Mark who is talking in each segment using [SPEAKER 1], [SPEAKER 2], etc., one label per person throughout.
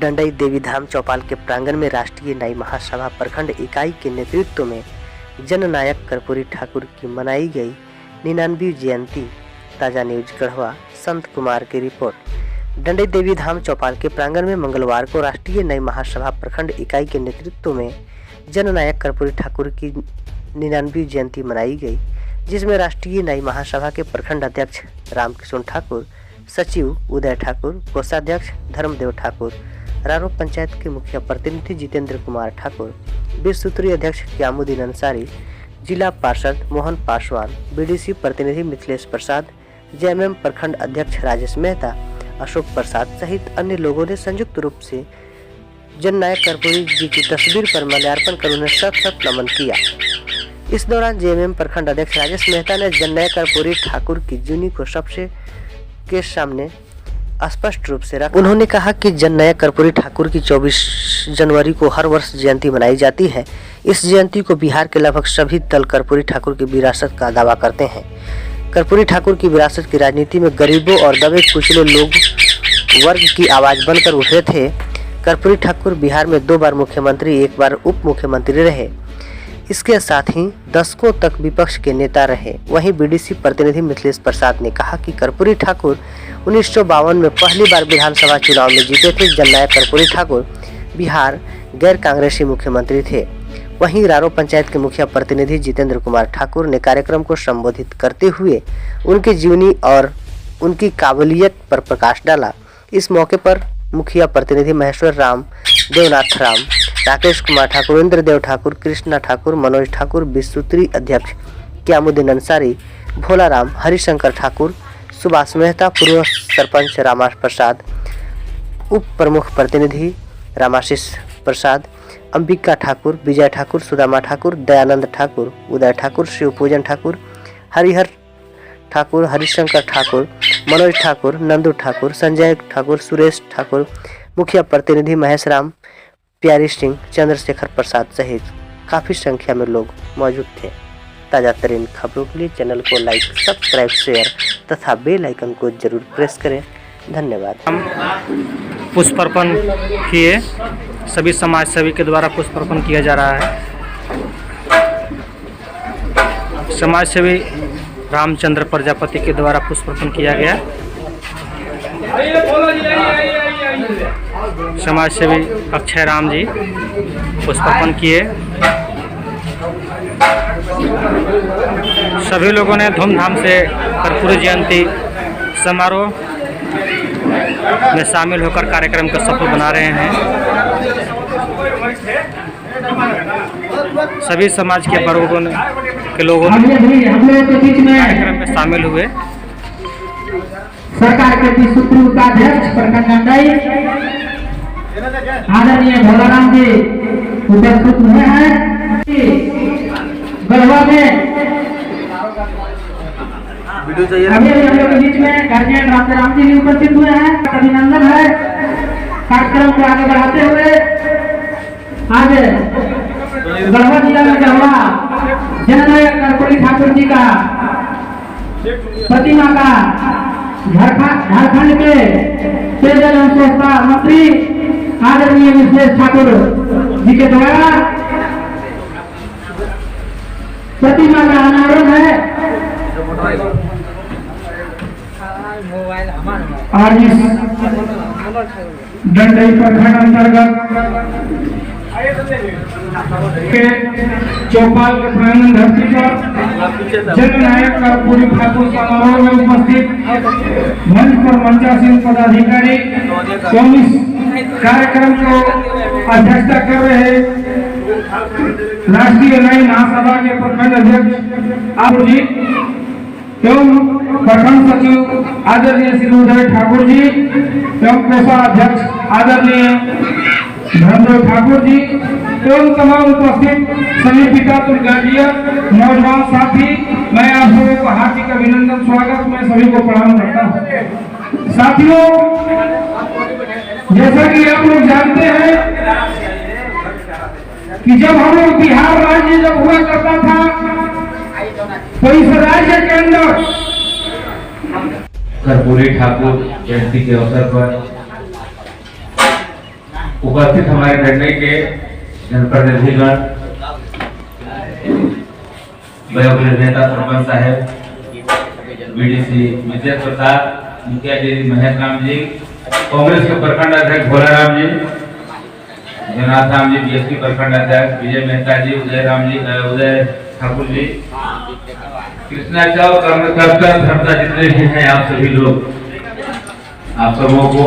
[SPEAKER 1] डंडई देवी धाम चौपाल के प्रांगण में राष्ट्रीय न्याय महासभा प्रखंड इकाई के नेतृत्व में जननायक कर्पूरी ठाकुर की मनाई गई 99वीं जयंती। ताजा न्यूज गढ़वा संत कुमार की रिपोर्ट। डंडई देवी धाम चौपाल के प्रांगण में मंगलवार को राष्ट्रीय न्याय महासभा प्रखंड इकाई के नेतृत्व में जननायक कर्पूरी ठाकुर की 99वीं जयंती मनाई गई, जिसमें राष्ट्रीय न्याय महासभा के प्रखंड अध्यक्ष रामकिशोर ठाकुर, सचिव उदय ठाकुर, कोषाध्यक्ष धर्मदेव ठाकुर, रारो पंचायत के मुखिया प्रतिनिधि जितेंद्र कुमार ठाकुर, 20 सूत्रीय अध्यक्ष क्यामुद्दीन अंसारी, जिला पार्षद मोहन पासवान, बीडीसी प्रतिनिधि मिथिलेश प्रसाद, जेएमएम प्रखंड अध्यक्ष राजेश मेहता, अशोक प्रसाद सहित अन्य लोगों ने संयुक्त रूप से जननायक कर्पूरी जी की तस्वीर पर माल्यार्पण कर उन्हें सत नमन किया। इस दौरान जेएमएम प्रखंड अध्यक्ष राजेश मेहता ने जननायक कर्पूरी ठाकुर की जीवनी को सबसे के सामने स्पष्ट रूप से रखा। उन्होंने कहा कि जननायक कर्पूरी ठाकुर की 24 जनवरी को हर वर्ष जयंती मनाई जाती है। इस जयंती को बिहार के लगभग सभी दल कर्पूरी ठाकुर की विरासत का दावा करते हैं। कर्पूरी ठाकुर की विरासत की राजनीति में गरीबों और दबे कुचले लोग वर्ग की आवाज बनकर उठे थे। कर्पूरी ठाकुर बिहार में 2 बार मुख्यमंत्री, 1 बार उप मुख्यमंत्री रहे। इसके साथ ही दशकों तक विपक्ष के नेता रहे। वहीं बीडीसी प्रतिनिधि मिथिलेश प्रसाद ने कहा कि कर्पूरी ठाकुर 1952 में पहली बार विधानसभा चुनाव में जीते थे। जननायक कर्पूरी ठाकुर बिहार गैर कांग्रेसी मुख्यमंत्री थे। वहीं रारो पंचायत के मुखिया प्रतिनिधि जितेंद्र कुमार ठाकुर ने कार्यक्रम को संबोधित करते हुए उनकी जीवनी और उनकी काबिलियत पर प्रकाश डाला। इस मौके पर मुखिया प्रतिनिधि महेश्वर राम, देवनाथ राम, राकेश कुमार ठाकुर, इंद्रदेव ठाकुर, कृष्णा ठाकुर, मनोज ठाकुर, 20 सूत्री अध्यक्ष क्यामुद्दीन अंसारी, भोला राम, हरिशंकर ठाकुर, सुभाष मेहता, पूर्व सरपंच रामाश प्रसाद, उप प्रमुख प्रतिनिधि रामाशीष प्रसाद, अंबिका ठाकुर, विजय ठाकुर, सुदामा ठाकुर, दयानंद ठाकुर, उदय ठाकुर, शिवपूजन ठाकुर, हरिहर ठाकुर, हरिशंकर ठाकुर, मनोज ठाकुर, नंदू ठाकुर, संजय ठाकुर, सुरेश ठाकुर, मुखिया प्रतिनिधि महेश राम, प्यारी सिंह, चंद्रशेखर प्रसाद सहित काफी संख्या में लोग मौजूद थे। ताजा तरीन खबरों के लिए चैनल को लाइक, सब्सक्राइब, शेयर तथा बेल आइकन को जरूर प्रेस करें। धन्यवाद।
[SPEAKER 2] हम पुष्पार्पण किए, सभी समाज सेवी के द्वारा पुष्पार्पण किया जा रहा है। समाज सेवी रामचंद्र प्रजापति के द्वारा पुष्पार्पण किया गया। समाज सेवी अक्षय राम जी पुष्पार्पण किए। सभी लोगों ने धूमधाम से कर्पूरी जयंती समारोह में शामिल होकर कार्यक्रम को सफल बना रहे हैं। सभी समाज के वर्गों के लोगों ने कार्यक्रम में शामिल हुए।
[SPEAKER 3] सरकार के 20 सूत्री उपाध्यक्ष प्रखंड डंडई आदरणीय भोला राम जी उपस्थित हुए हैं। गढ़वा में अभी हम लोग के बीच में गार्जियन राम जी भी उपस्थित हुए हैं। अभिनंदन है। कार्यक्रम को आगे बढ़ाते हुए आज गढ़वा जिला में गढ़वा जननायक कर्पूरी ठाकुर जी का प्रतिमा का झारखंड के पेयजल एवं स्वच्छता मंत्री आदरणीय मिथिलेश ठाकुर जी के द्वारा प्रतिमा का अनावरण है। आज इस डंडई प्रखंड अंतर्गत के चौपाल के प्रांगण धरती पर जननायक कर्पूरी ठाकुर समारोह में उपस्थित मंच पर मंचासीन पदाधिकारी 24 कार्यक्रम को अध्यक्षता कर रहे राष्ट्रीय न्याय महासभा के प्रखंड अध्यक्ष आप जी एवं प्रखंड सचिव आदरणीय श्री उदय ठाकुर जी एवं कोषाध्यक्ष आदरणीय धर्मदेव ठाकुर जी एवं तमाम उपस्थित सभी पिता गार्जियन, नौजवान साथी, मैं आप सबों को हार्दिक अभिनंदन, स्वागत, मैं सभी को प्रणाम करता हूँ। साथियों, जैसा कि आप लोग जानते हैं कि जब हम लोग बिहार राज्य जब हुआ करता था तो इस राज्य के अंदर
[SPEAKER 4] कर्पूरी ठाकुर जयंती के अवसर पर उपस्थित हमारे निर्णय के जनप्रतिनिधिगण, वयोवृद्ध नेता सरपंच साहब, बीडीसी विजय प्रसाद, मुखिया जी महेश राम जी, कांग्रेस के प्रखंड अध्यक्ष भोला राम जी, जगन्नाथ राम जी, बीएसपी प्रखंड अध्यक्ष विजय मेहता जी, उदय ठाकुर जी, कृष्णा चाव, कर्मकर्ता धर्मता, जितने भी हैं आप सभी लोग, आप सबों को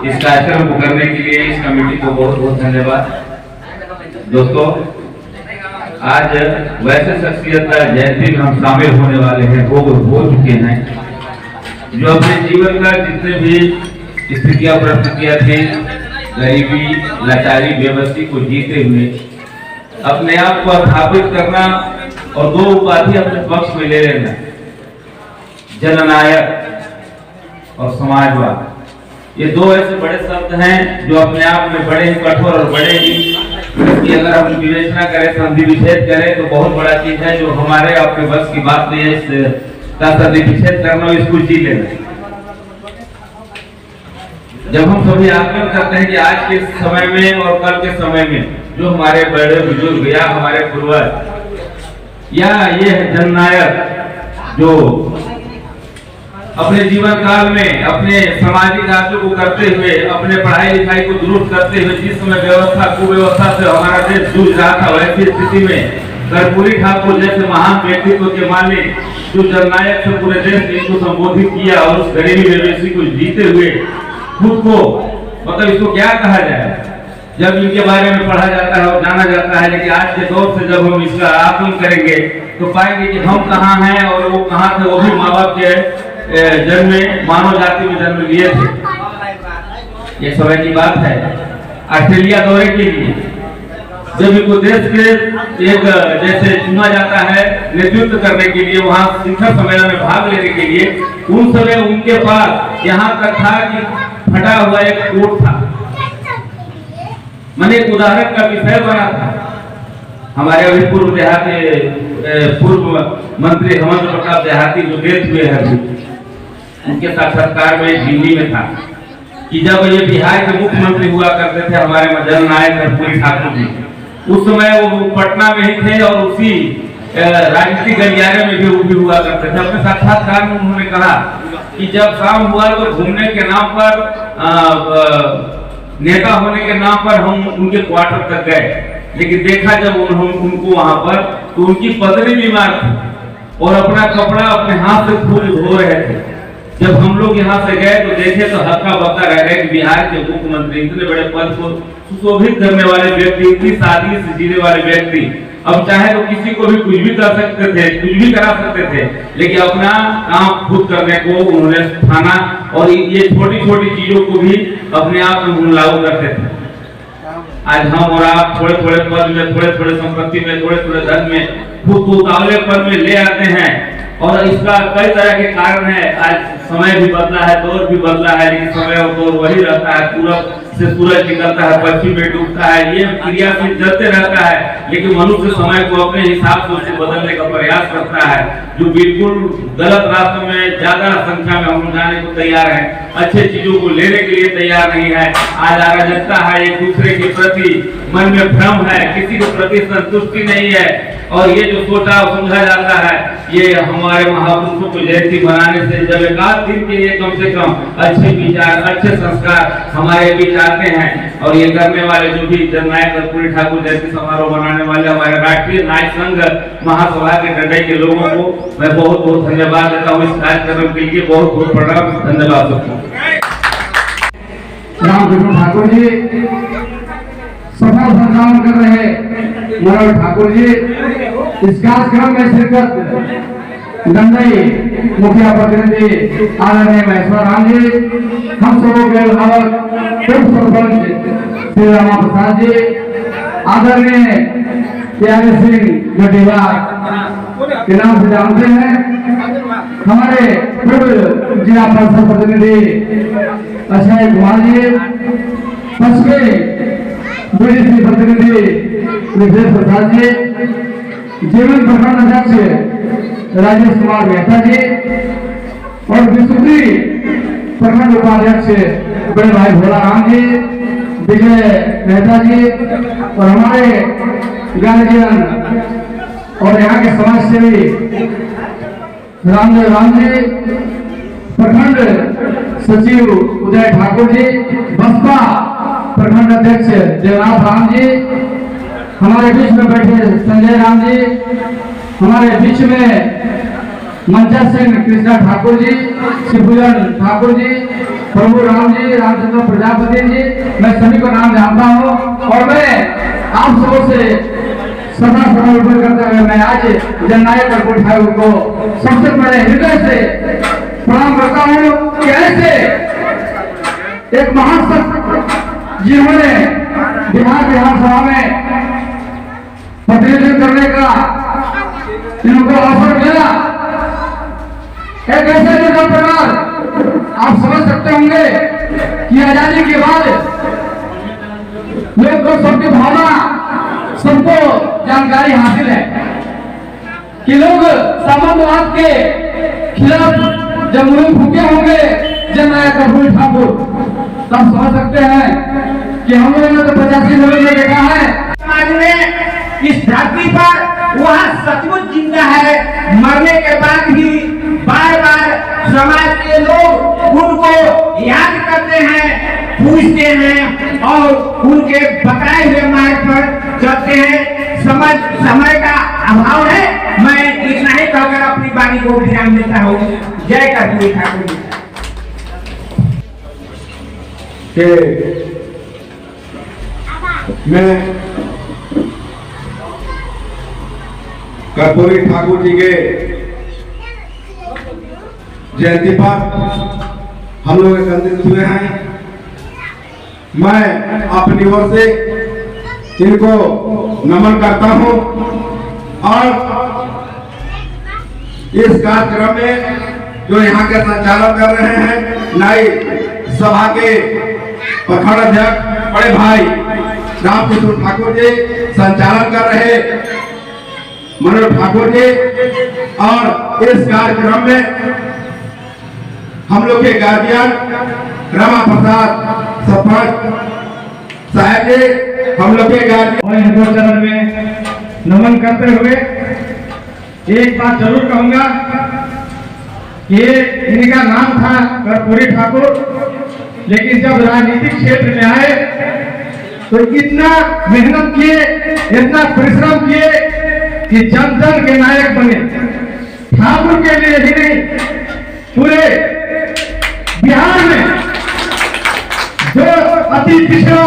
[SPEAKER 4] इस कार्यक्रम को करने के लिए इस कमेटी को बहुत बहुत धन्यवाद। दोस्तों, आज वैसे शख्सियत का जयंती में हम शामिल होने वाले हैं, हो चुके हैं, जो अपने जीवन का जितने भी स्थितियां परिस्थितियां थी, गरीबी, लाचारी, बेबसी को जीते हुए अपने आप को स्थापित करना और दो उपाधि अपने पक्ष में ले लेना, जननायक और समाजवाद, ये दो ऐसे बड़े शब्द हैं जो अपने आप में बड़े ही कठोर और बड़े ही, कि अगर हम विवेचना करें, संधि विच्छेद करें तो बहुत बड़ा चीज है, जो हमारे अपने बस की बात नहीं है। इसका संधि विच्छेद करना, इसको जी लेना। जब हम सभी आकलन करते हैं कि आज के समय में और कल के समय में जो हमारे बड़े बुजुर्ग या हमारे पूर्वज या ये जननायक जो अपने जीवन काल में अपने सामाजिक कार्यों को करते हुए, अपने पढ़ाई लिखाई को दुरुस्त करते हुए, जिस समय व्यवस्था कुव्यवस्था से हमारा देश जूझ रहा था, वैसी स्थिति में कर्पूरी ठाकुर जैसे महान व्यक्तित्व के मालिक, जो जननायक से पूरे देश ने इनको संबोधित किया और उस गरीबी बेबसी को जीते हुए खुद को, मतलब इसको क्या कहा जाए, जब इनके बारे में पढ़ा जाता है और जाना जाता है, लेकिन आज के दौर से जब हम इसका आकलन करेंगे तो पाएंगे कि हम कहाँ हैं और वो कहाँ थे। वो भी माँ बाप के जन्म में, मानव जाति में जन्म लिए थे। ये समय की बात है। ऑस्ट्रेलिया दौरे के लिए जब इनको देश के एक जैसे चुना जाता है नेतृत्व करने के लिए, वहाँ शिखर सम्मेलन में भाग लेने के लिए, उन समय उनके पास यहाँ तक था कि फटा हुआ एक कोट था, मैंने एक उदाहरण का विषय बना था। हमारे अभी पूर्व मंत्री हेमंत प्रताप देहाती जो डेथ हुए हैं, उनके साक्षात्कार में दिल्ली में था कि जब ये बिहार के मुख्यमंत्री हुआ करते थे हमारे जननायक कर्पूरी ठाकुर जी, उस समय वो पटना में ही थे और उसी राजनीतिक गलियारे में भी हुआ करते थे। अपने साक्षात्कार में उन्होंने कहा कि जब शाम हुआ तो घूमने के नाम पर, नेता होने के नाम पर हम उनके क्वार्टर तक गए, लेकिन देखा जब उनको वहां पर तो उनकी पत्नी बीमार थी और अपना कपड़ा अपने हाथ से फूल धो रहे थे। जब हम लोग यहाँ से गए तो देखे तो हक्का बक्का रह गए कि बिहार के मुख्यमंत्री, इतने बड़े पद को सुशोभित करने वाले व्यक्ति, इतनी सादगी से जीने वाले व्यक्ति, अब चाहे तो किसी को भी कुछ भी कर सकते थे, कुछ भी करा सकते थे, लेकिन अपना काम खुद करने को उन्होंने ठाना और ये छोटी छोटी चीजों को भी अपने आप में लागू करते थे। आज हम और आप थोड़े थोड़े पद में, थोड़े थोड़े संपत्ति में, थोड़े थोड़े धन में, खुद को उतावलेपन में ले आते हैं और इसका कई तरह के कारण है। आज समय भी बदला है, दौर भी बदला है, लेकिन समय और दौर वही रहता है। पूरब से सूरज निकलता है, पश्चिम में डूबता है, ये क्रियाशील चलते रहता है, लेकिन मनुष्य समय को अपने हिसाब से उसको बदलने का प्रयास करता है, जो बिल्कुल गलत रास्ते में ज्यादा संख्या में हम जाने को तैयार है, अच्छे चीजों को लेने के लिए तैयार नहीं है। आज अराजकता है, एक दूसरे के प्रति मन में भ्रम है, किसी के प्रति संतुष्टि नहीं है, और ये जो सोचा समझा जाता है, ये हमारे महापुरुषों को जयंती मनाने से जब एक आध दिन के लिए कम से कम अच्छे विचार, अच्छे संस्कार हमारे बीच आते हैं। और ये करने वाले जो भी जननायक कर्पूरी ठाकुर जयंती समारोह मनाने वाले हमारे राष्ट्रीय नायक संघ महासभा के निर्णय के लोगों को मैं बहुत बहुत धन्यवाद देता हूँ। इस कार्यक्रम के लिए बहुत बहुत प्रणाम, धन्यवाद सबको।
[SPEAKER 3] रामकृष्ण ठाकुर जी सफल संचालन कर रहे मनोहर ठाकुर जी, इस कार्यक्रम में शिरकत दंडई मुखिया प्रतिनिधि आदरणीय महेश्वर राम जी, हम सबों के अभिभावक पूर्व सरपंच श्री रामा प्रसाद जी, आदरणीय प्यारे सिंह गढ़ीवार के नाम से जानते हैं, हमारे पूर्व जिला परिषद प्रतिनिधि अक्षय कुमार जी, पश्चिमी बीडीसी प्रतिनिधि विजय प्रसाद जी, जीवन प्रखंड अध्यक्ष राजेश कुमार मेहता जी और विशुद्धि प्रखंड उपाध्यक्ष बड़े भाई भोला राम जी, विजय मेहता जी और हमारे गार्जियन और यहाँ के समाज सेवी रामदेव राम जी, प्रखंड सचिव उदय ठाकुर जी, बसपा प्रखंड अध्यक्ष देवनाथ राम जी, हमारे बीच में बैठे संजय राम जी, हमारे बीच में मंचा सिंह कृष्णा ठाकुर जी, शिवभूषण ठाकुर जी, प्रभु राम जी, रामचंद्र प्रजापति जी, मैं सभी को नाम जानता हूँ और मैं आप सबों से सदा समर्पण करते हुए मैं आज जननायक कर्पूरी ठाकुर को सबसे पहले हृदय से प्रणाम करता हूँ कि ऐसे एक महान संत जिन्होंने बिहार विधानसभा में प्रतिनिधित्व करने का इनको अवसर मिला, एक ऐसे निर्णय प्रकार आप समझ सकते होंगे कि आजादी के बाद लोग सबकी भावना सबको जानकारी हासिल है कि लोग सामंतवाद के खिलाफ जब मुंह फूके होंगे जननायक कर्पूरी ठाकुर, तब समझ सकते हैं कि हम लोगों ने तो 85 लोगों ने देखा है
[SPEAKER 5] समाज में इस धरती पर वह सचमुच जिंदा है, मरने के बाद भी बार बार समाज के लोग उनको याद करते हैं, पूछते हैं और उनके बताए हुए मार्ग पर चलते हैं। समय का अभाव है, मैं इतना ही कहकर अपनी वाणी को विराम देता हूँ। जय कर्पूरी ठाकुर जी।
[SPEAKER 6] मैं कर्पूरी ठाकुर जी के जयंती पर हम लोग एकत्रित हुए हैं। मैं अपनी ओर से इनको नमन करता हूं और इस कार्यक्रम में जो यहाँ के संचालन कर रहे हैं नाई सभा के प्रखंड अध्यक्ष बड़े भाई रामकिशोर ठाकुर जी, संचालन कर रहे मनोज ठाकुर जी, और इस कार्यक्रम में हम लोग के गार्जियन रमा प्रसाद सरपंच साहब जी, हम लोग के गार्जियन
[SPEAKER 3] और चरण में नमन करते हुए एक बात जरूर कहूंगा कि इनका नाम था कर्पूरी ठाकुर, लेकिन जब राजनीतिक क्षेत्र में आए तो इतना मेहनत किए, इतना परिश्रम किए कि जन जन के नायक बने। ठाकुर के लिए ही नहीं, पूरे बिहार में जो अति पिछड़ा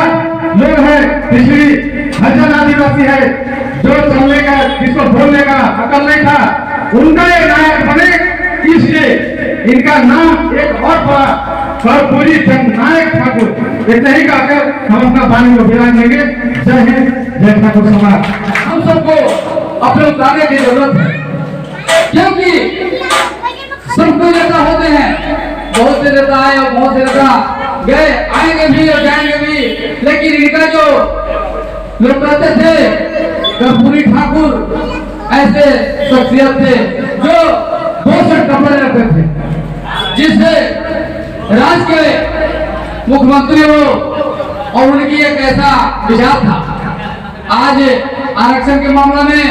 [SPEAKER 3] लोग है, पिछड़ी हजान आदिवासी है, जो चलने का, जिसको बोलने का अकल नहीं था, उनका ये नायक बने, इसलिए इनका नाम एक और बड़ा कर्पूरी जननायक ठाकुर। इतना ही कहकर हम अपना वाणी को विराम देंगे। जय हिंद, जय ठाकुर समाज। हम सबको अपने उतारने की जरूरत है, क्योंकि सब कोई नेता होते हैं, बहुत से नेता आए और बहुत से नेता गए, आएंगे भी और जाएंगे भी, लेकिन इनका जो लोग कहते थे कर्पूरी ठाकुर ऐसे शख्सियत थे जो 2 शर्ट कपड़े रखते थे, जिससे राज्य के मुख्यमंत्री हो और उनकी एक ऐसा विचार था। आज आरक्षण के मामला में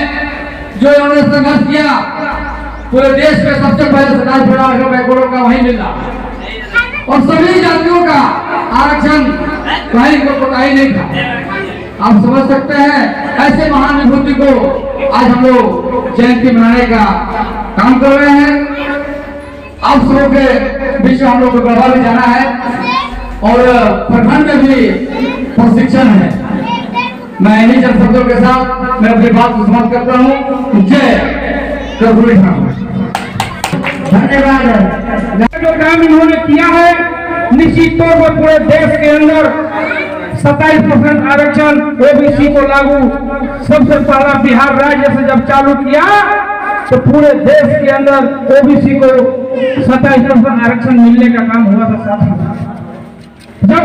[SPEAKER 3] जो इन्होंने संघर्ष किया, पूरे देश में सबसे पहले 27 बैकवर्ड का वही मिला और सभी जातियों का आरक्षण कहीं को कोताही नहीं था। आप समझ सकते हैं ऐसे महान विभूति को आज हम लोग जयंती मनाने का काम कर रहे हैं। आप सबों के बीच में हम लोग को गढ़वा भी जाना है और प्रखंड में भी प्रशिक्षण है। मैं इन्हीं चंद शब्दों के साथ मैं अपनी बात को समाप्त करता हूँ। जय कर्पूरी ठाकुर। धन्यवाद।
[SPEAKER 5] जो काम इन्होंने किया है, निश्चित तौर पर पूरे देश के अंदर 27% आरक्षण ओबीसी को लागू सबसे पहला बिहार राज्य से जब चालू किया तो पूरे देश के अंदर ओबीसी को 27% आरक्षण मिलने का काम हुआ था साथी। जब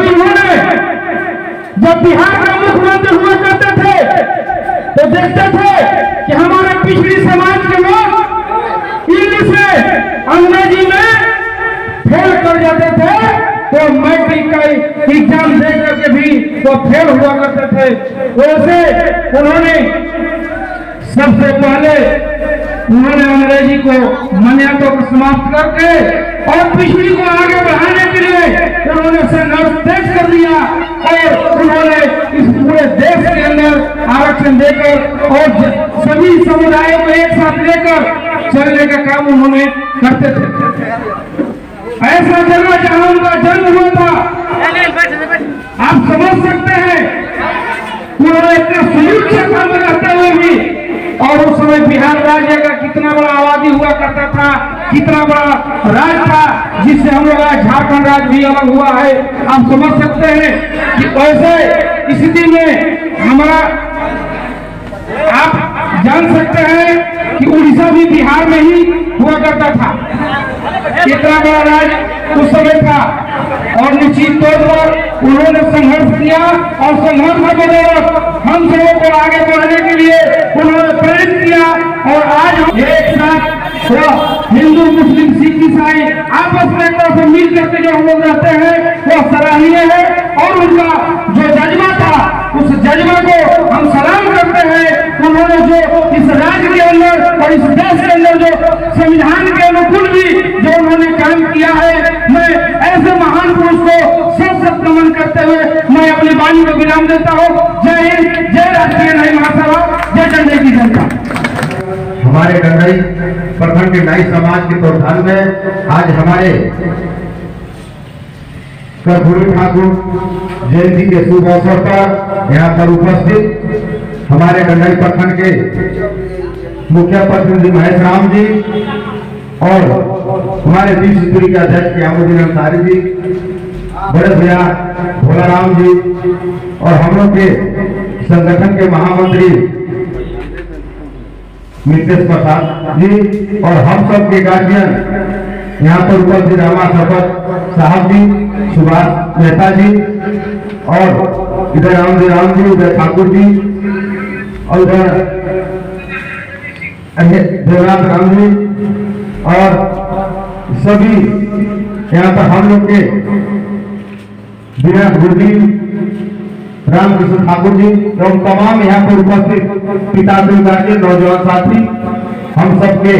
[SPEAKER 5] बिहार का मुख्यमंत्री हुआ करते थे तो देखते थे कि हमारे पिछड़ी समाज के लोग इंग्लिश में, अंग्रेजी में फेल कर जाते थे, तो मैट्रिक का एग्जाम दे करके भी
[SPEAKER 3] वो फेल हुआ करते थे, वैसे उन्होंने सबसे पहले उन्होंने अंग्रेजी को मान्यता को समाप्त करके और पिछड़ी को आगे बढ़ाने के लिए उन्होंने संघर्ष तेज कर दिया और उन्होंने इस पूरे देश के अंदर आरक्षण देकर और सभी समुदायों को एक साथ लेकर चलने का काम उन्होंने करते थे। ऐसा जगह जहां उनका जन्म हुआ था, आप समझ सकते हैं उन्होंने इतने सुदूर क्षेत्र में रहते हुए भी, और उस समय बिहार राज्य का कितना बड़ा आबादी हुआ करता था, कितना बड़ा राज्य था, जिससे हम लोग आज झारखंड राज्य भी अलग हुआ है। आप समझ सकते हैं कि कैसे स्थिति में हमारा, आप जान सकते हैं कि उड़ीसा भी बिहार में ही हुआ करता था, कितना बड़ा राज्य उस समय था। और निश्चित तौर पर उन्होंने संघर्ष किया और संघर्ष के दौरान हम सबों को आगे बढ़ने के लिए उन्होंने प्रेरित किया और आज एक साथ हिंदू मुस्लिम सिख ईसाई आपस में एक तरह से मिल करके जो हम लोग रहते हैं वो सराहनीय है। और उनका जो जज्बा था उस जज्बा को हम सलाम करते हैं। उन्होंने जो इस राज्य के अंदर और इस देश के अंदर जो संविधान के अनुकूल भी जो उन्होंने काम किया है, मैं ऐसे महान पुरुष को सशक्त नमन करते हुए मैं अपनी वाणी को विराम देता हूँ। जय हिंद, जय राष्ट्रीय नाई महासभा, जय चंडई की जनता।
[SPEAKER 6] हमारे डंडई प्रखंड के नाई समाज के तत्वाधान में आज हमारे कर्पूरी ठाकुर जयंती के शुभ अवसर पर यहाँ पर उपस्थित हमारे डंडई प्रखंड के मुखिया प्रतिनिधि महेश राम जी और हमारे बीच के अध्यक्ष यामुद्दीन अंसारी जी, बड़े भैया भोला राम जी और हम लोग के संगठन के महामंत्री नितेश प्रसाद जी और हम सब के गार्जियन यहाँ पर उपस्थित रामा शपथ साहब जी, सुभाष मेहता जी और इधर राम जी, उधर ठाकुर जी और उधर देवनाथ राम जी और सभी यहाँ पर हम लोग के विराट गुरुजी रामकृष्ण ठाकुर जी एवं तमाम यहाँ पर उपस्थित पिताश्री गार्जियन नौजवान साथी, हम सबके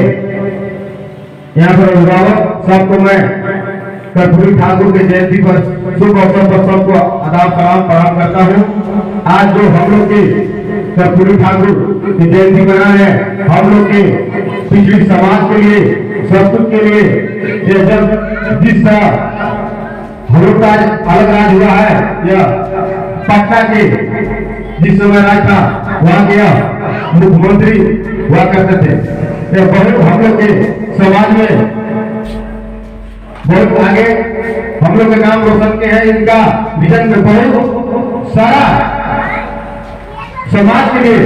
[SPEAKER 6] यहाँ पर अभिभावक सबको मैं कर्पूरी ठाकुर के जयंती पर शुभ अवसर पर सबको आदाब सलाम प्रणाम करता हूँ। आज जो हम लोग के कर्पूरी ठाकुर की जयंती मना है, हम लोग के पिछड़ी समाज के लिए, सब कुछ के लिए, जब जिस तरह हम लोग का अलग राज हुआ है, या पटना के जिस समय राज था वहां के मुख्यमंत्री हुआ करते थे, या बहुत हम लोग के समाज में बहुत आगे हम लोग के नाम रोशन के हैं। इनका विजन में बहुत सारा समाज के लिए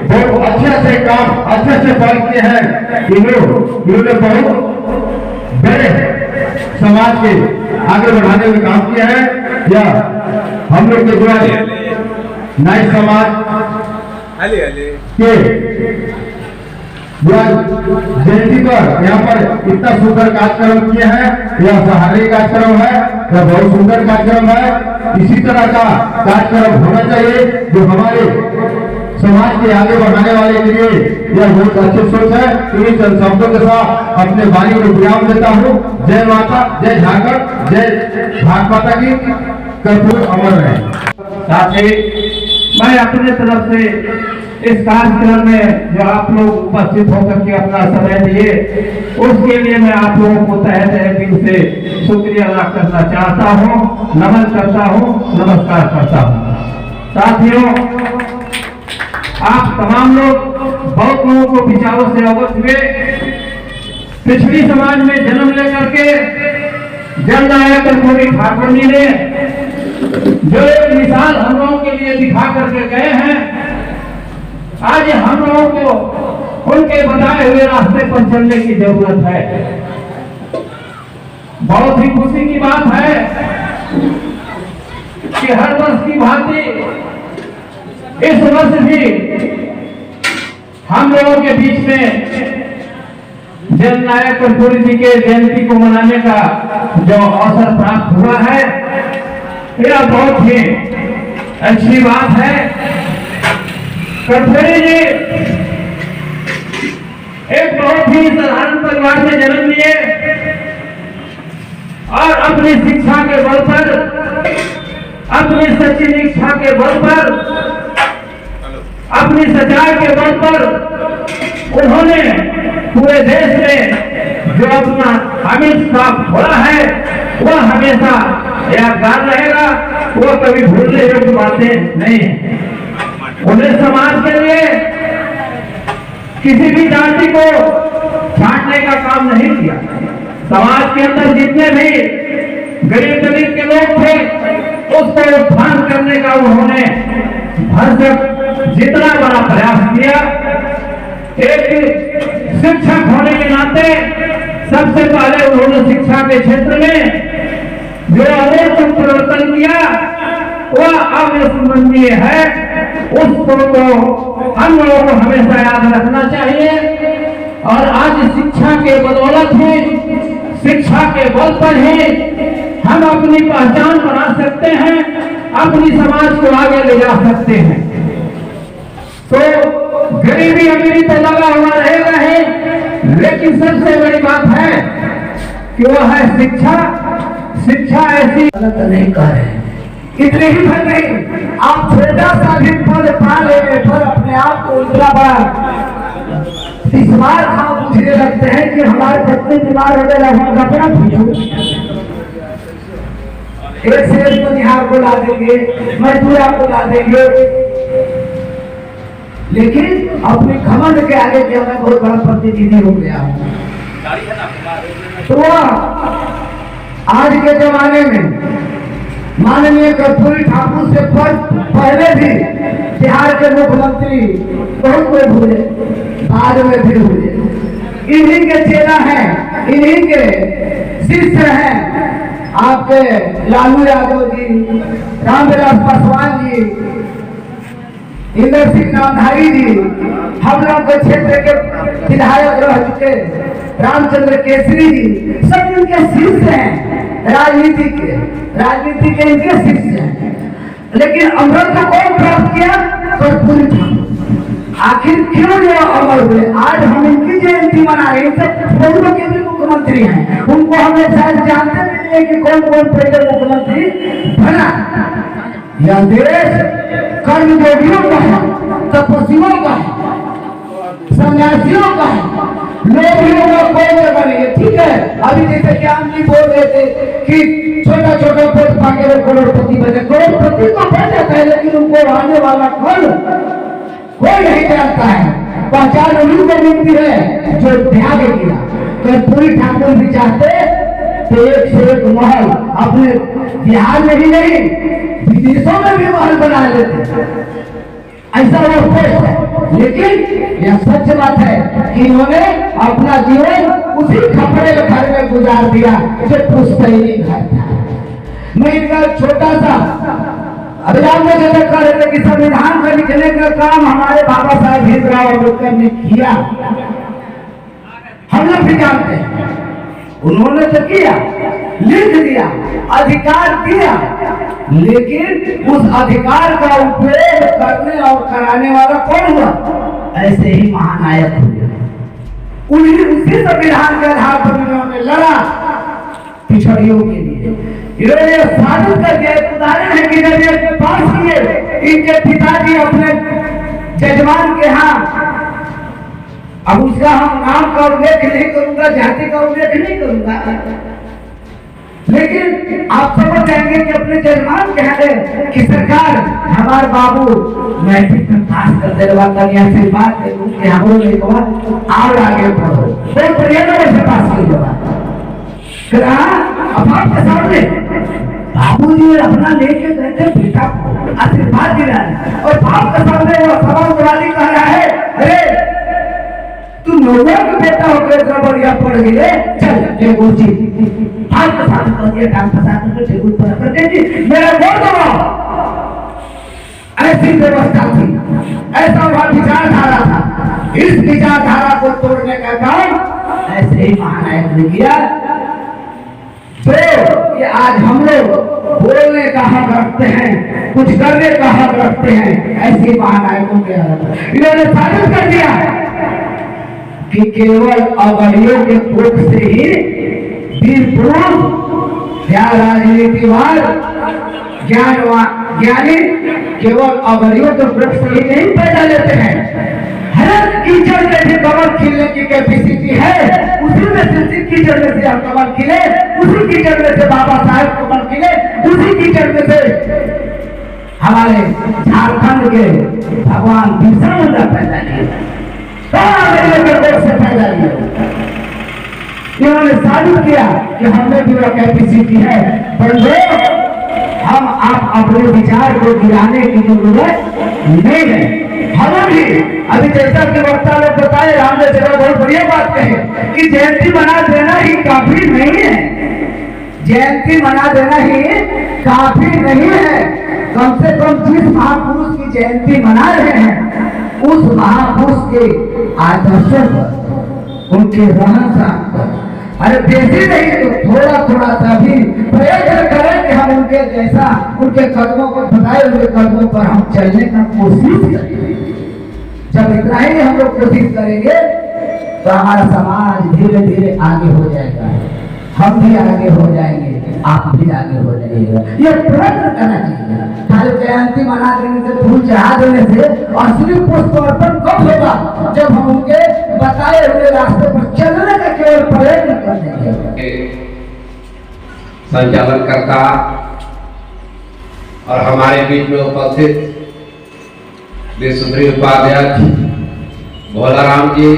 [SPEAKER 6] बहुत अच्छे काम, अच्छे फल किए हैं। इन्होंने बहुत बड़े समाज के आगे बढ़ाने में काम किया है। या हम लोग के द्वारा नाई समाज के जयंती पर यहाँ पर इतना सुंदर कार्यक्रम किए हैं, यह सहारे कार्यक्रम है, यह बहुत सुंदर कार्यक्रम है। इसी तरह का कार्यक्रम होना चाहिए जो हमारे समाज के आगे बढ़ाने वाले के लिए यह बहुत अच्छी सोच है। इन्हीं चंद शब्दों के साथ अपने वाणी को विराम देता हूँ। जय माता, जय झारखंड, जय भारत माता की, कर्पूर अमर रहे।
[SPEAKER 3] साथ ही मैं अपने तरफ से इस कार्यक्रम में जो आप लोग उपस्थित होकर के अपना समय दिए, उसके लिए मैं आप लोगों को तहे तहे दिल से शुक्रिया अदा करना चाहता हूँ, नमन करता हूँ, नमस्कार करता हूँ। साथियों, आप तमाम लोग बहुत लोगों को विचारों से अवगत हुए। पिछड़ी समाज में जन्म लेकर के जननायक कर्पूरी ठाकुर जी ने जो एक मिसाल हम लोगों के लिए दिखा करके गए हैं, आज हम लोगों को उनके बताए हुए रास्ते पर चलने की जरूरत है। बहुत ही खुशी की बात है कि हर वर्ष की भांति इस वर्ष भी हम लोगों के बीच में जननायक कर्पूरी जी के जयंती को मनाने का जो अवसर प्राप्त हुआ है, यह बहुत ही अच्छी बात है। कर्पूरी जी एक बहुत ही साधारण परिवार में जन्म लिए और अपनी शिक्षा के बल पर, अपनी सच्ची निष्ठा के बल पर, अपनी सच्चाई के बल पर उन्होंने पूरे देश में जो अपना अमित साफ खोला है वह हमेशा यादगार रहेगा, वो कभी भूलने योग्य बातें नहीं है। उन्हें समाज के लिए किसी भी जाति को छांटने का काम नहीं किया। समाज के अंदर जितने भी गरीब दलित के लोग थे उसको उत्थान करने का उन्होंने भरसक जितना बड़ा प्रयास किया। एक शिक्षक होने के नाते सबसे पहले उन्होंने शिक्षा के क्षेत्र में जो अनेक परिवर्तन किया वह अविस्मरणीय है। उसको तो हम लोगों को हमेशा याद रखना चाहिए। और आज शिक्षा के बदौलत ही, शिक्षा के बल पर ही हम अपनी पहचान बना सकते हैं, अपनी समाज को आगे ले जा सकते हैं। तो गरीबी अमीरी तो लगा हुआ रहेगा ही, लेकिन सबसे बड़ी बात है कि वह है शिक्षा। शिक्षा ऐसी गलत नहीं कर रहे, इतने ही भर नहीं, आप छोटा सा भी पद पा लेने पर अपने आप को इतना बड़ा इस बार हम पूछने लगते हैं कि हमारे पत्नी बीमार हो गए, हम कपड़ा पूछो, एक से एक बनिहार को ला देंगे, मजदूरा को ला देंगे, लेकिन अपने घमंड के आगे के मैं बहुत बड़ा प्रतिनिधि हो गया हूँ। तो आज के जमाने में माननीय कर्पूरी ठाकुर से पहले भी बिहार के मुख्यमंत्री बहुत कोई हुए, बाद में भी हुए। इन्हीं के चेला हैं, इन्हीं के शिष्य हैं आपके लालू यादव जी, रामविलास पासवान जी, इंद्र सिंह नामधारी जी, हम लोग के क्षेत्र के विधायक रह चुके रामचंद्र केसरी जी, सब इनके शिष्य हैं, राजनीति के इनके शिष्य हैं। लेकिन अमृत को कौन प्राप्त किया? कर्पूरी ठाकुर। आखिर क्यों ये अमर हुए? आज हम इनकी जयंती मना रहे हैं। सब पूर्व के भी मुख्यमंत्री हैं, उनको हमें शायद जानते नहीं है कि कौन कौन पहले मुख्यमंत्री बना। यह देश कर्मयोगियों का है, तपस्वियों का है, सन्यासियों का है, लोभियों का कोई जगह नहीं है। ठीक है, अभी जैसे ज्ञान जी बोल रहे थे कि छोटा छोटा पद पाके वो करोड़पति बने, करोड़पति तो बन जाता है, लेकिन उनको आने वाला फल कोई नहीं जानता है। पहचान उन्हीं को मिलती है जो त्याग किया। कर्पूरी ठाकुर भी चाहते तो एक से एक महल अपने बिहार में ही नहीं विदेशों में भी महल बना लेते, ऐसा वो पोस्ट है। लेकिन यह सच बात है कि इन्होंने अपना जीवन उसी खपड़े घर में गुजार दिया जो पुश्तैनी घर था। मैं इनका छोटा सा अभियान में जिक्र कर रहे थे कि संविधान का लिखने का काम हमारे बाबा साहब भीमराव अम्बेडकर ने किया, हम लोग भी जानते हैं। उन्होंने तो किया, लिख दिया, अधिकार दिया, लेकिन उस अधिकार का उपयोग करने और कराने वाला कौन हुआ? ऐसे ही महानायक हुए। उन्हीं उसी संविधान के आधार पर उन्होंने लड़ा पिछड़ियों के लिए। इन्होंने साबित कर दिया। एक उदाहरण है कि जब ये पास किए, इनके पिताजी अपने जजमान के यहाँ, अब उसका हम नाम का उल्लेख नहीं करूंगा, जाति का उल्लेख नहीं करूंगा, लेकिन आप समझ जाएंगे कि अपने जजमान कह रहे कि सरकार हमारे बाबू मैट्रिक में पास कर दे रहा था, यहाँ से बात है हम लोग और आगे बढ़ो, बहुत बढ़िया नंबर से पास कर देगा। अब आपके सामने बाबू जी अपना लेके गए थे बेटा को आशीर्वाद दिलाने, और बाप के सामने वो सवाल वाली कह रहा है, अरे तू नौवा का बेटा होकर इतना बढ़िया पढ़ गए, चल टेबुल जी हाथ पसार कर दिया, काम पसार कर टेबुल पर कर दे जी, मेरा वोट दो। ऐसी व्यवस्था थी, ऐसा वह विचारधारा था। इस विचारधारा को तोड़ने का काम ऐसे ही महानायक ने किया। तो ये आज हम लोग बोलने का हक रखते हैं,
[SPEAKER 5] कुछ करने का हक रखते हैं। ऐसे महानायकों के इन्होंने साबित कर दिया कि केवल अवरियों के कोख से ही वीर पुरुष या राजनीतिवाद ज्ञानी केवल अवरियों के वृक्ष से ही नहीं पैदा लेते हैं। हर कीचड़ में भी कमल खिलने की कैपेसिटी है, उसी में से कीचड़ में से कमल खिले, उसी कीचड़ में से बाबा साहेब कमल खिले, उसी कीचड़ में से हमारे झारखंड के भगवान बिरसा मुंडा पैदा किए, से पैदा किए। इन्होंने साबित किया कि हमें भी वह कैपेसिटी है। बंधु, हम आप अपने विचार को गिराने की जरूरत नहीं है। हमें भी अभी जैसा कि वक्ता लोग बताए, हमने जगह बहुत बढ़िया बात कही कि जयंती मना देना ही काफी नहीं है। जयंती मना देना ही काफी नहीं है। कम से कम जिस महापुरुष की जयंती मना रहे हैं उस महापुरुष के आदर्शों पर, उनके रहन सहन पर, अरे बेसी नहीं तो थोड़ा थोड़ा सा भी प्रयत्न करें कि हम उनके जैसा, उनके कदमों को बताए हुए कदमों पर हम चलने का कोशिश करेंगे। जब इतना ही हम लोग कोशिश करेंगे तो हमारा समाज धीरे धीरे आगे हो जाएगा, हम भी आगे हो जाएंगे, आप भी आगे हो जाइएगा। ये प्रयत्न करना चाहिए। खाली जयंती मना देने से, फूल चढ़ा देने से असली पुष्प अर्पण कब होगा? जब हम उनके बताए हुए रास्ते पर चलने का केवल प्रयत्न करेंगे।
[SPEAKER 7] संचालनकर्ता और हमारे बीच में उपस्थित विश्वश्री उपाध्यक्ष भोलाराम जी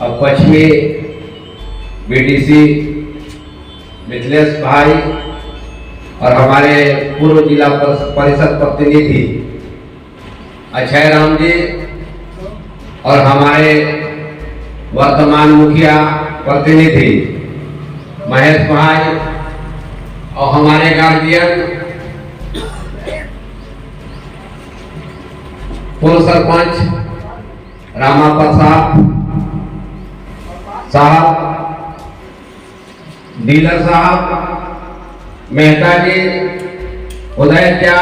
[SPEAKER 7] और पश्चिमी बीडीसी मिथिलेश भाई और हमारे पूर्व जिला परिषद प्रतिनिधि अक्षय राम जी और हमारे वर्तमान मुखिया प्रतिनिधि महेश भाई और हमारे गार्जियन पूर्व सरपंच रामा प्रसाद साहब, डीलर साहब, मेहता जी, उदय क्या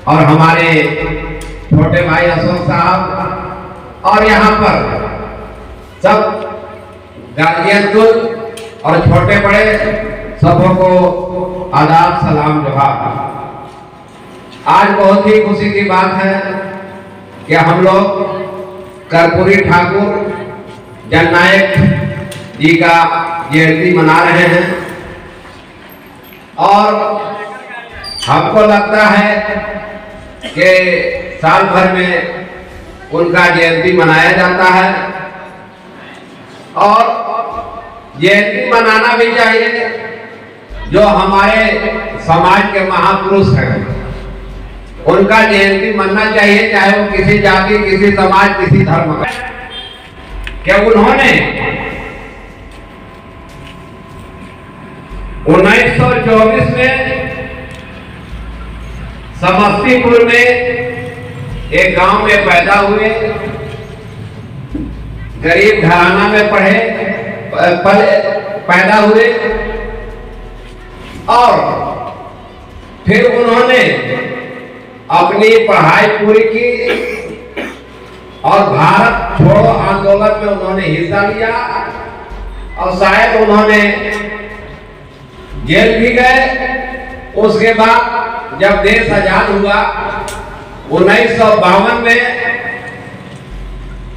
[SPEAKER 7] और हमारे छोटे भाई अशोक साहब और यहाँ पर सब गार्जियन कुल और छोटे बड़े सबों को आदाब सलाम जोहार। आज बहुत ही खुशी की बात है कि हम लोग कर्पूरी ठाकुर जननायक जी का जयंती मना रहे हैं और हमको लगता है कि साल भर में उनका जयंती मनाया जाता है और जयंती मनाना भी चाहिए। जो हमारे समाज के महापुरुष हैं उनका जयंती मनना चाहिए, चाहे वो किसी जाति, किसी समाज, किसी धर्म का। क्या उन्होंने 1924 में समस्तीपुर में एक गांव में पैदा हुए, गरीब घराना में पैदा हुए और फिर उन्होंने अपनी पढ़ाई पूरी की और भारत छोड़ो आंदोलन में उन्होंने हिस्सा लिया और शायद उन्होंने जेल भी गए। उसके बाद जब देश आजाद हुआ 1952 में,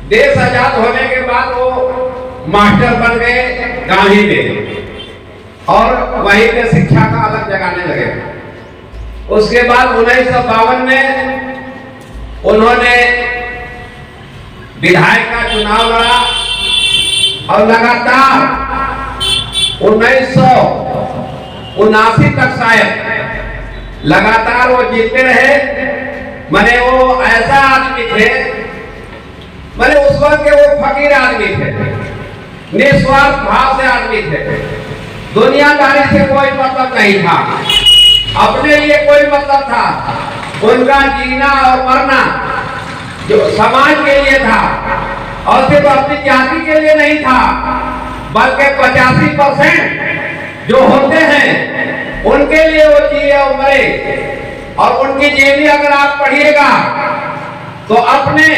[SPEAKER 7] देश आजाद होने के बाद वो मास्टर बन गए गांधी में और वहीं पे शिक्षा का अलग जगाने लगे। उसके बाद 1952 में उन्होंने विधायक का चुनाव लड़ा और लगातार 1979 तक शायद लगातार वो जीतते रहे। मैंने वो ऐसा आदमी थे, मैंने उस वक्त के वो फकीर आदमी थे, निस्वार्थ भाव से आदमी थे, दुनियादारी से कोई मतलब नहीं था, अपने लिए कोई मतलब था। उनका जीना और मरना जो समाज के लिए था और सिर्फ अपनी जाति के लिए नहीं था, बल्कि 85% जो होते हैं उनके लिए वो जिए और मरे। और उनकी जीवनी अगर आप पढ़िएगा तो अपने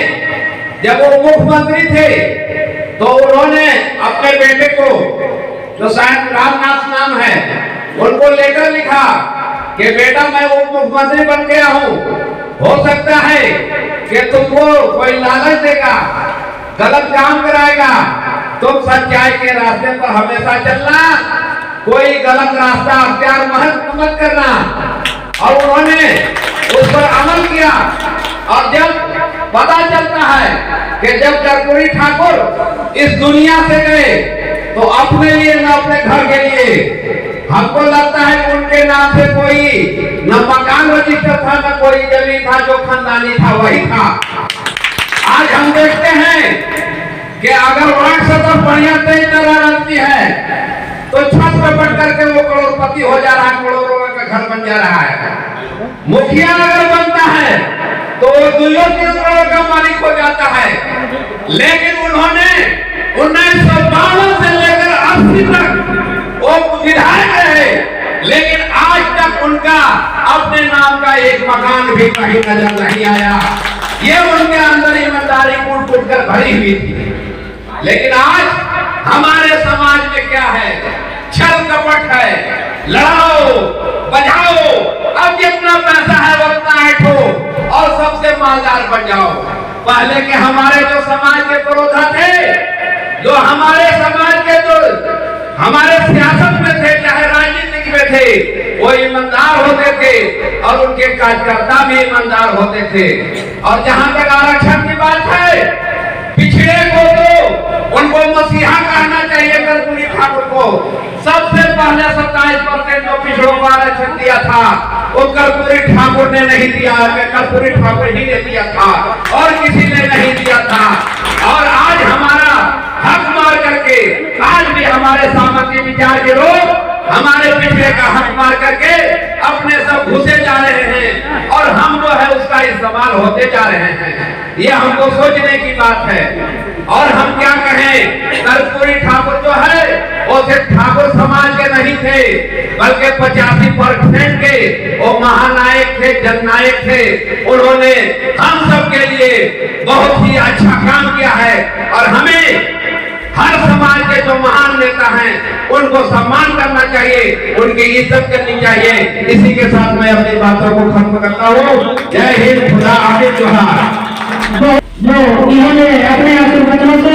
[SPEAKER 7] जब वो मुख्यमंत्री थे तो उन्होंने अपने बेटे को, जो शायद रामनाथ नाम है, उनको लेटर लिखा कि बेटा मैं उप मुख्यमंत्री बन गया हूँ, हो सकता है कि तुमको कोई लालच देगा, गलत काम कराएगा, तुम सच्चाई के रास्ते पर हमेशा चलना, कोई गलत रास्ता अख्तियार मत करना। और उन्होंने उस पर अमल किया। और जब पता चलता है कि जब कर्पूरी ठाकुर इस दुनिया से गए तो अपने लिए न अपने घर के लिए, हमको लगता है कि उनके नाम से कोई न मकान रजिस्टर था, न कोई जमीन था, जो खानदानी था वही था। आज हम देखते हैं कि अगर वार्ड सदस्य बढ़िया तेज तरह रखती है तो छत पे बैठ करके वो करोड़पति हो जा रहा है, करोड़ों का घर बन जा रहा है। मुखिया अगर बनता है तो वो 2-3 करोड़ का मालिक हो जाता है। लेकिन उन्होंने 1952 से लेकर 80 तक वो विधायक रहे, लेकिन आज तक उनका अपने नाम का एक मकान भी कहीं नजर नहीं आया। ये उनके अंदर ईमानदारी कूट कर भरी हुई थी। लेकिन आज हमारे समाज में क्या है? छल कपट है, लड़ाओ बजाओ, अब जितना पैसा है उतना ऐठो और सबसे मालदार बन जाओ। पहले के हमारे जो समाज के पुरोधा थे, जो हमारे समाज के जो हमारे सियासत में थे, चाहे राजनीतिक में थे, वो ईमानदार होते थे और उनके कार्यकर्ता भी ईमानदार होते थे। और जहां तक आरक्षण की बात है, पिछड़े को तो उनको मसीहा कहना चाहिए। कर्पूरी ठाकुर को सबसे पहले 27% जो पिछड़ों को आरक्षण दिया था वो कर्पूरी ठाकुर ने नहीं दिया, कर्पूरी ठाकुर ही ने दिया था और किसी ने नहीं दिया था। और आज हमारा हक मार करके, आज भी हमारे सामाजिक विचार के लोग हमारे पिछड़े का हक मार करके अपने सब घुसे जा रहे हैं और हम जो है उसका इस्तेमाल होते जा रहे हैं। ये हमको सोचने की बात है। और हम क्या कहें, कर्पूरी ठाकुर जो है वो सिर्फ ठाकुर समाज के नहीं थे, बल्कि 85% के वो महानायक थे, जननायक थे। उन्होंने हम सब के लिए बहुत ही अच्छा काम किया है और हमें हर समाज के जो महान नेता हैं उनको सम्मान करना चाहिए, उनकी इज्जत करनी चाहिए। इसी के साथ मैं अपनी बातों को खत्म करता हूँ। जय हिंद, खुदा हाफिज, जोहार।
[SPEAKER 3] जो इन्होंने अपने आशीर्वादों से